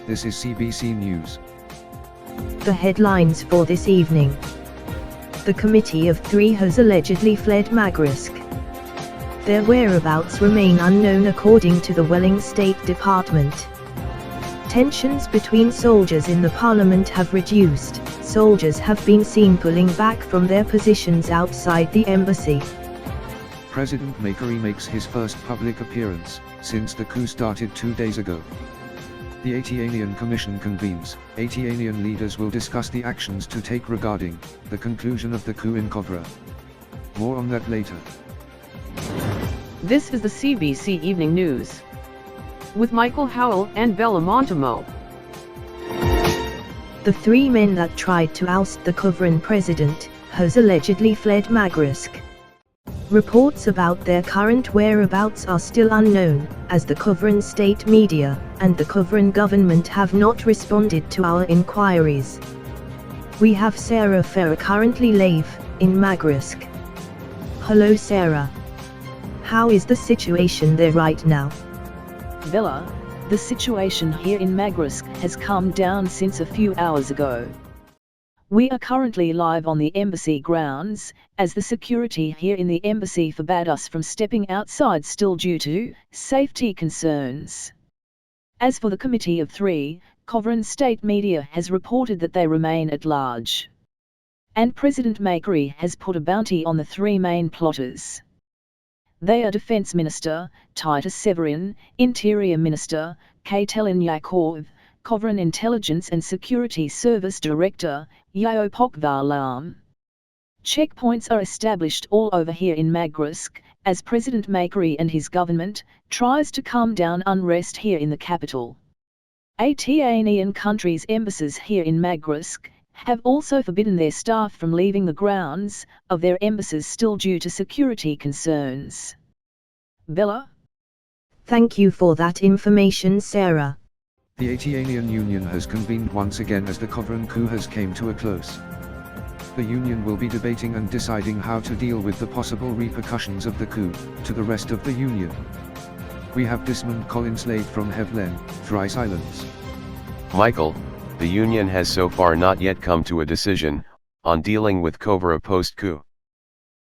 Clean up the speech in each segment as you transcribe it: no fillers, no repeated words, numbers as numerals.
This is CBC News. The headlines for this evening. The Committee of Three has allegedly fled Magrisk. Their whereabouts remain unknown according to the Welling State Department. Tensions between soldiers in the parliament have reduced. Soldiers have been seen pulling back from their positions outside the embassy. President Makary makes his first public appearance since the coup started 2 days ago. The Atianian Commission convenes. Atianian leaders will discuss the actions to take regarding the conclusion of the coup in Kovra. More on that later. This is the CBC Evening News with Michael Howell and Bella Montimo. The three men that tried to oust the Kovran president has allegedly fled Magrisk. Reports about their current whereabouts are still unknown, as the Kovran state media and the Kovran government have not responded to our inquiries. We have Sarah Ferrer currently live in Magrisk. Hello Sarah. How is the situation there right now? Bella, the situation here in Magrisk has calmed down since a few hours ago. We are currently live on the embassy grounds, as the security here in the embassy forbade us from stepping outside still due to safety concerns. As for the Committee of Three, Kovran state media has reported that they remain at large. And President Makary has put a bounty on the three main plotters. They are Defense Minister Titus Severin, Interior Minister Katalin Yakov, Kovran Intelligence and Security Service Director Yayopok Varlam. Checkpoints are established all over here in Magrisk, as President Makary and his government tries to calm down unrest here in the capital. Atianian countries' embassies here in Magrisk have also forbidden their staff from leaving the grounds of their embassies still due to security concerns. Bella? Thank you for that information, Sarah. The Atianian Union has convened once again as the Kovran coup has came to a close. The Union will be debating and deciding how to deal with the possible repercussions of the coup to the rest of the Union. We have Desmond Collinslade from Hevlen, Thrice Islands. Michael, the Union has so far not yet come to a decision on dealing with Kovra post-coup.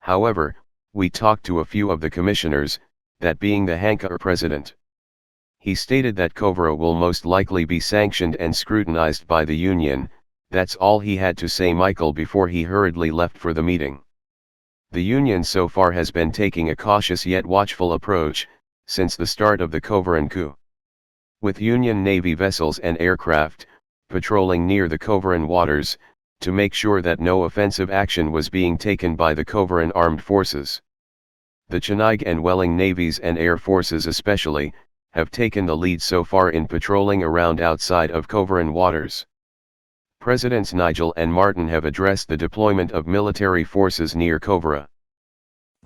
However, we talked to a few of the commissioners, that being the Hankar president. He stated that Kovra will most likely be sanctioned and scrutinized by the Union. That's all he had to say, Michael, before he hurriedly left for the meeting. The Union so far has been taking a cautious yet watchful approach since the start of the Kovran coup. With Union Navy vessels and aircraft patrolling near the Kovran waters, to make sure that no offensive action was being taken by the Kovran armed forces. The Chennai and Welling navies and air forces especially, have taken the lead so far in patrolling around outside of Kovran waters. Presidents Nigel and Martin have addressed the deployment of military forces near Kovra.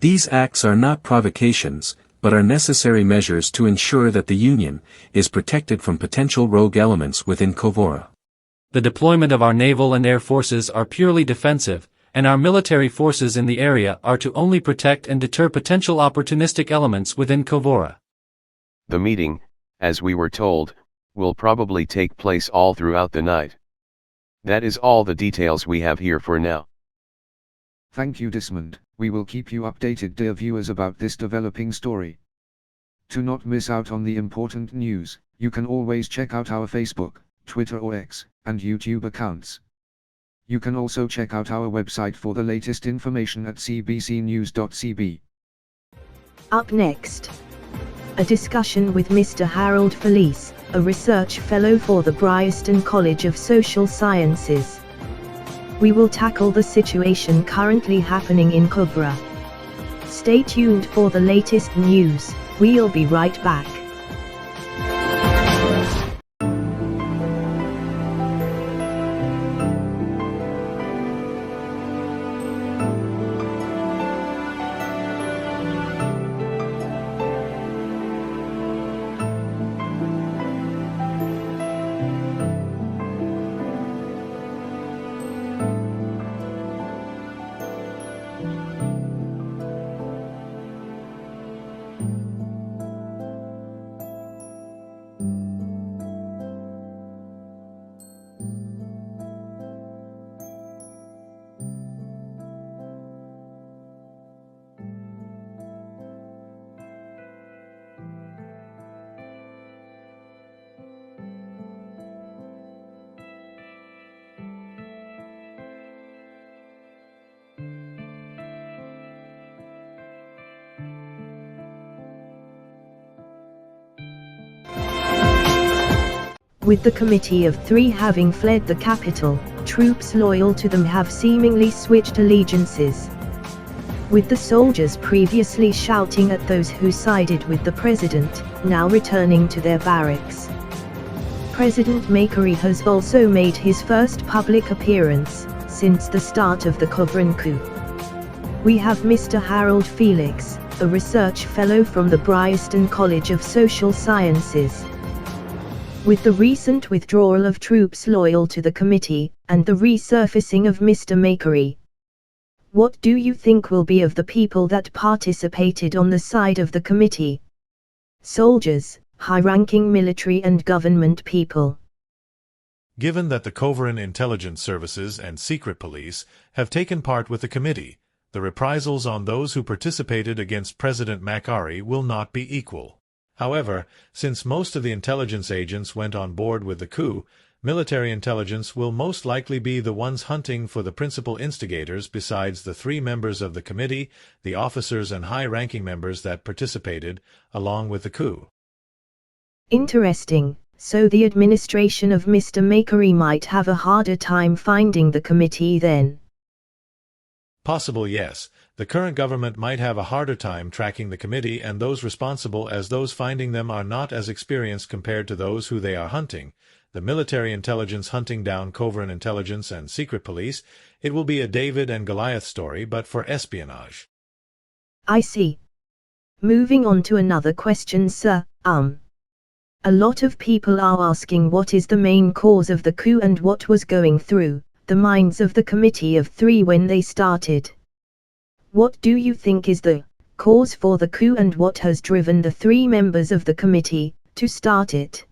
These acts are not provocations, but are necessary measures to ensure that the Union is protected from potential rogue elements within Kovra. The deployment of our naval and air forces are purely defensive, and our military forces in the area are to only protect and deter potential opportunistic elements within Kovra. The meeting, as we were told, will probably take place all throughout the night. That is all the details we have here for now. Thank you, Desmond. We will keep you updated, dear viewers, about this developing story. To not miss out on the important news, you can always check out our Facebook, Twitter or X, and YouTube accounts. You can also check out our website for the latest information at cbcnews.cb. Up next, a discussion with Mr. Harold Felice, a research fellow for the Bryanston College of Social Sciences. We will tackle the situation currently happening in Kovra. Stay tuned for the latest news. We'll be right back. With the Committee of Three having fled the capital, troops loyal to them have seemingly switched allegiances. With the soldiers previously shouting at those who sided with the president, now returning to their barracks. President Makary has also made his first public appearance since the start of the Kuvrin coup. We have Mr. Harold Felix, a research fellow from the Bryanston College of Social Sciences. With the recent withdrawal of troops loyal to the committee, and the resurfacing of Mr. Makary, what do you think will be of the people that participated on the side of the committee? Soldiers, high-ranking military and government people. Given that the Kovarin intelligence services and secret police have taken part with the committee, the reprisals on those who participated against President Makary will not be equal. However, since most of the intelligence agents went on board with the coup, military intelligence will most likely be the ones hunting for the principal instigators besides the 3 members of the committee, the officers and high-ranking members that participated, along with the coup. Interesting. So the administration of Mr. Makary might have a harder time finding the committee then? Possible, yes. The current government might have a harder time tracking the committee and those responsible, as those finding them are not as experienced compared to those who they are hunting. The military intelligence hunting down Kovarin intelligence and secret police, it will be a David and Goliath story, but for espionage. I see. Moving on to another question, sir. A lot of people are asking what is the main cause of the coup and what was going through the minds of the Committee of Three when they started. What do you think is the cause for the coup and what has driven the 3 members of the committee to start it?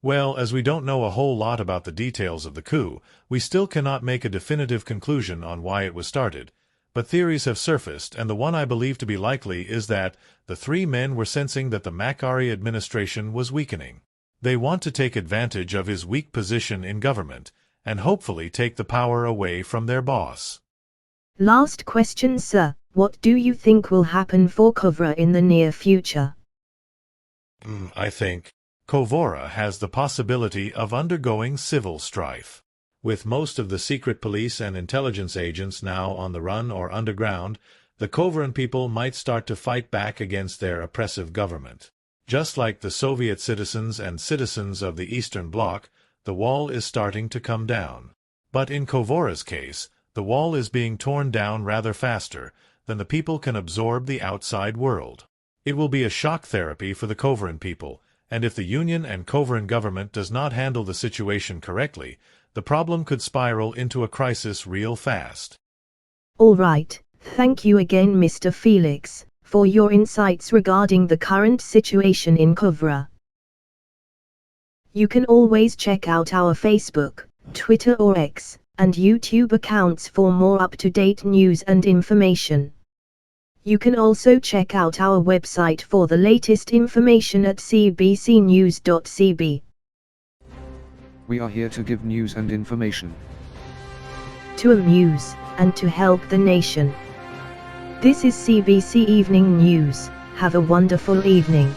Well, as we don't know a whole lot about the details of the coup, we still cannot make a definitive conclusion on why it was started. But theories have surfaced, and the one I believe to be likely is that the 3 men were sensing that the Makary administration was weakening. They want to take advantage of his weak position in government, and hopefully take the power away from their boss. Last question, sir. What do you think will happen for Kovra in the near future? I think Kovra has the possibility of undergoing civil strife. With most of the secret police and intelligence agents now on the run or underground, the Kovarin people might start to fight back against their oppressive government. Just like the Soviet citizens and citizens of the Eastern Bloc, the wall is starting to come down. But in Kovra's case, the wall is being torn down rather faster than the people can absorb the outside world. It will be a shock therapy for the Kovarin people, and if the Union and Kovarin government does not handle the situation correctly, the problem could spiral into a crisis real fast. All right, thank you again, Mr. Felix, for your insights regarding the current situation in Kovra. You can always check out our Facebook, Twitter or X, and YouTube accounts for more up-to-date news and information. You can also check out our website for the latest information at cbcnews.cb. We are here to give news and information, to amuse, and to help the nation. This is CBC Evening News. Have a wonderful evening.